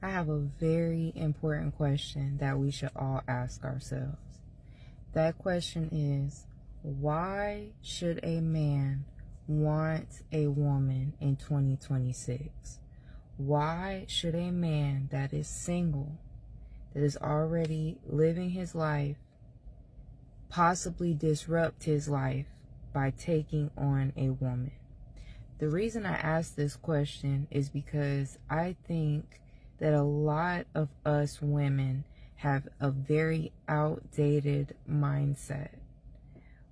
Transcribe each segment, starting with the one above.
I have a very important question that we should all ask ourselves. That question is, why should a man want a woman in 2026? Why should a man that is single, that is already living his life, possibly disrupt his life by taking on a woman? The reason I ask this question is because I think that a lot of us women have a very outdated mindset.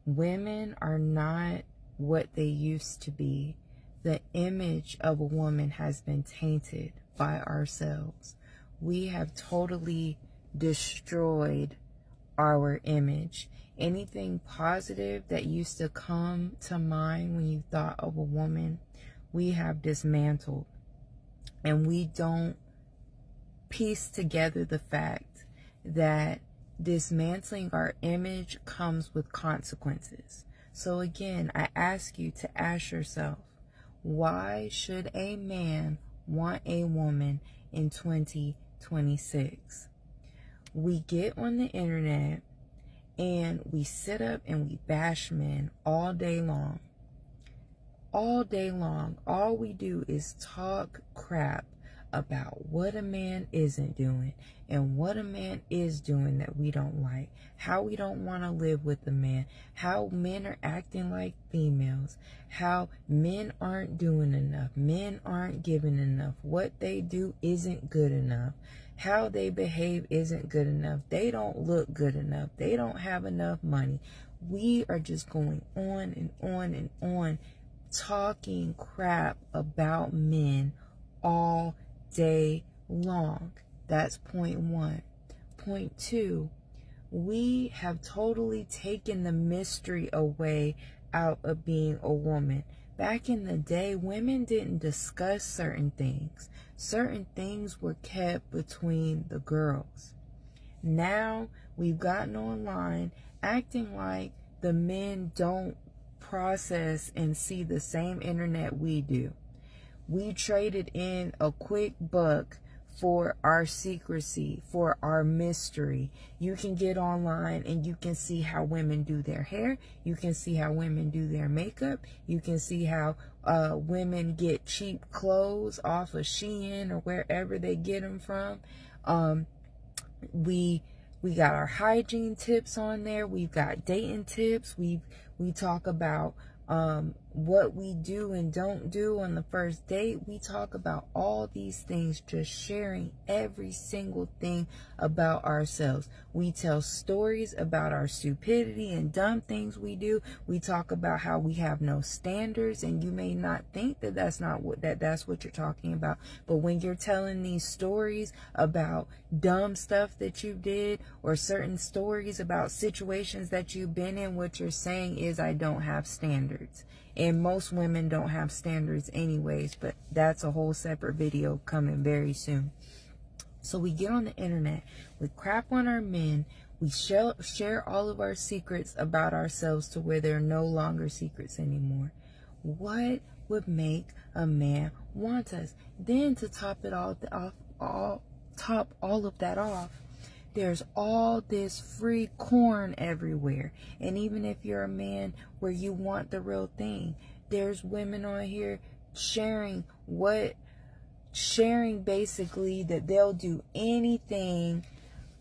Women are not what they used to be. The image of a woman has been tainted by ourselves. We have totally destroyed our image. Anything positive that used to come to mind when you thought of a woman, we have dismantled. And we don't piece together the fact that dismantling our image comes with consequences. So again, I ask you to ask yourself, why should a man want a woman in 2026? We get on the internet and we sit up and we bash men all day long. All day long, all we do is talk crap about what a man isn't doing and what a man is doing that we don't like, how we don't want to live with a man, how men are acting like females, how men aren't doing enough, men aren't giving enough, what they do isn't good enough, how they behave isn't good enough, they don't look good enough, they don't have enough money. We are just going on and on and on, talking crap about men all day long. That's point one. Point two, we have totally taken the mystery away out of being a woman. Back in the day, women didn't discuss certain things. Certain things were kept between the girls. Now we've gotten online acting like the men don't process and see the same internet we do. We traded in a quick buck for our secrecy, for our mystery. You can get online and you can see how women do their hair. You can see how women do their makeup. You can see how women get cheap clothes off of Shein or wherever they get them from. We got our hygiene tips on there. We've got dating tips. We talk about what we do and don't do on the first date. We talk about all these things, just sharing every single thing about ourselves. We tell stories about our stupidity and dumb things we do. We talk about how we have no standards, and you may not think that that's what you're talking about, but when you're telling these stories about dumb stuff that you did or certain stories about situations that you've been in, what you're saying is, I don't have standards. And most women don't have standards anyways, but that's a whole separate video coming very soon. So we get on the internet, we crap on our men, we share all of our secrets about ourselves to where they're no longer secrets anymore. What would make a man want us? Then to top all of that off, there's all this free corn everywhere. And even if you're a man where you want the real thing, there's women on here sharing basically that they'll do anything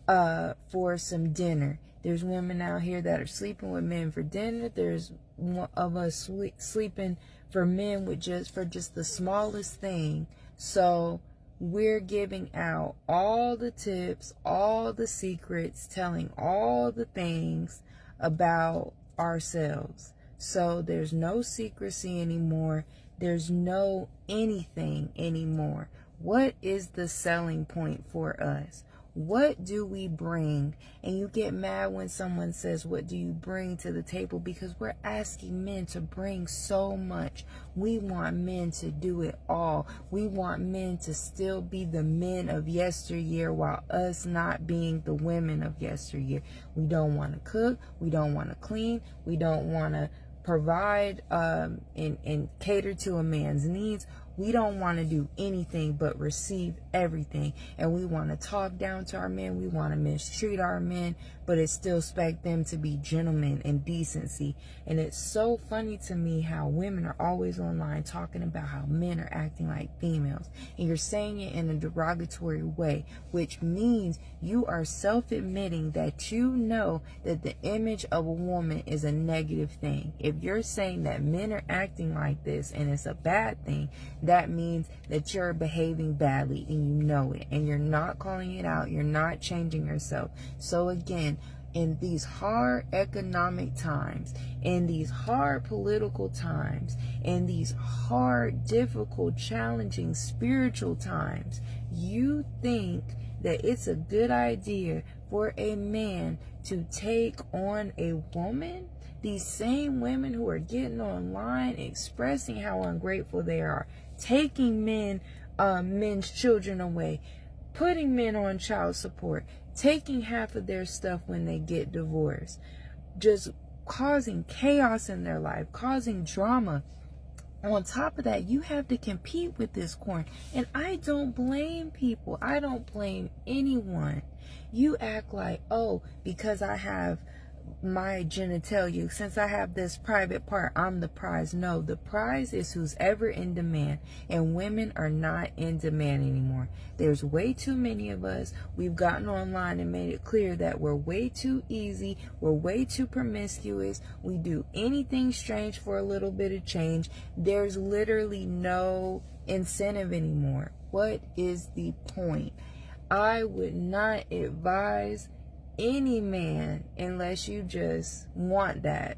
for some dinner. There's women out here that are sleeping with men for dinner. There's one of us sleeping for men for just the smallest thing. So we're giving out all the tips, all the secrets, telling all the things about ourselves. So there's no secrecy anymore. There's no anything anymore. What is the selling point for us? What do we bring? And you get mad when someone says, what do you bring to the table? Because we're asking men to bring so much. We want men to do it all. We want men to still be the men of yesteryear while us not being the women of yesteryear. We don't want to cook. We don't want to clean. We don't want to provide and cater to a man's needs. We don't want to do anything but receive everything. And we want to talk down to our men. We want to mistreat our men, but it still expect them to be gentlemen and decency. And it's so funny to me how women are always online talking about how men are acting like females. And you're saying it in a derogatory way, which means you are self-admitting that you know that the image of a woman is a negative thing. If you're saying that men are acting like this and it's a bad thing, that means that you're behaving badly and you know it, and you're not calling it out. You're not changing yourself. So again, in these hard economic times, in these hard political times, in these hard, difficult, challenging spiritual times, you think that it's a good idea for a man to take on a woman? These same women who are getting online expressing how ungrateful they are, taking men's children away, putting men on child support, taking half of their stuff when they get divorced, just causing chaos in their life, causing drama. On top of that, you have to compete with this corn. And I don't blame people. I don't blame anyone. You act like, oh, because I have my genitalia, since I have this private part, I'm the prize. No, the prize is who's ever in demand, and women are not in demand anymore. There's way too many of us. We've gotten online and made it clear that we're way too easy, we're way too promiscuous, we do anything strange for a little bit of change. There's literally no incentive anymore. What is the point? I would not advise any man unless you just want that.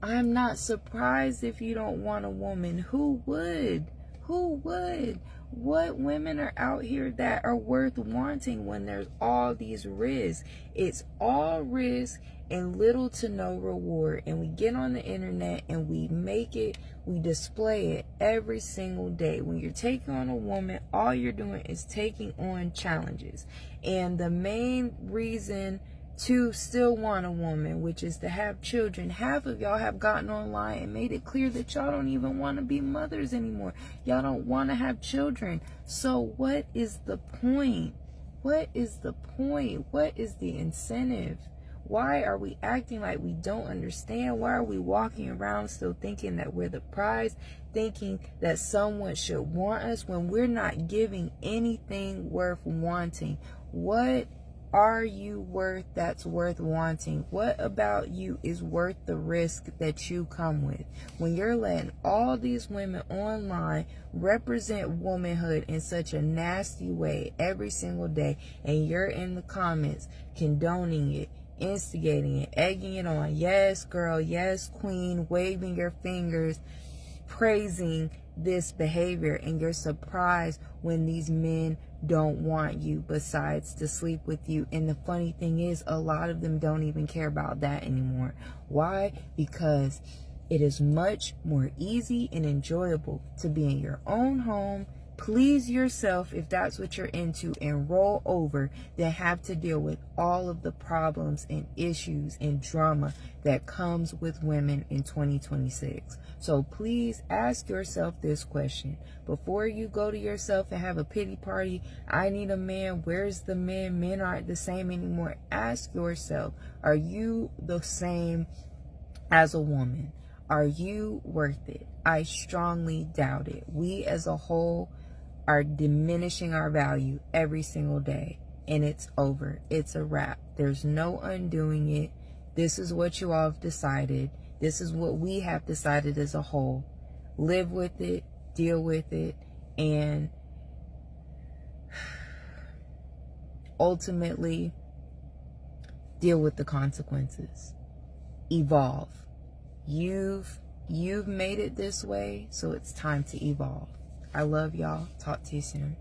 I'm not surprised if you don't want a woman. Who would? Who would? What women are out here that are worth wanting when there's all these risks? It's all risk and little to no reward. And we get on the internet and we make it, we display it every single day. When you're taking on a woman, all you're doing is taking on challenges. And the main reason to still want a woman, which is to have children, half of y'all have gotten online and made it clear that y'all don't even want to be mothers anymore. Y'all don't want to have children. So what is the point? What is the point? What is the incentive? Why are we acting like we don't understand? Why are we walking around still thinking that we're the prize, thinking that someone should want us when we're not giving anything worth wanting? What are you worth that's worth wanting? What about you is worth the risk that you come with? When you're letting all these women online represent womanhood in such a nasty way every single day, and you're in the comments condoning it, instigating it, egging it on, yes girl, yes queen, waving your fingers, praising this behavior, and you're surprised when these men don't want you besides to sleep with you. And the funny thing is, a lot of them don't even care about that anymore. Why? Because it is much more easy and enjoyable to be in your own home, please yourself if that's what you're into, and roll over than have to deal with all of the problems and issues and drama that comes with women in 2026. So please ask yourself this question before you go to yourself and have a pity party. I need a man. Where's the men? Men aren't the same anymore. Ask yourself, are you the same as a woman? Are you worth it? I strongly doubt it. We as a whole are diminishing our value every single day, and it's over. It's a wrap. There's no undoing it. This is what you all have decided. This is what we have decided as a whole. Live with it, deal with it, and ultimately deal with the consequences. Evolve. You've made it this way, so it's time to evolve. I love y'all. Talk to you soon.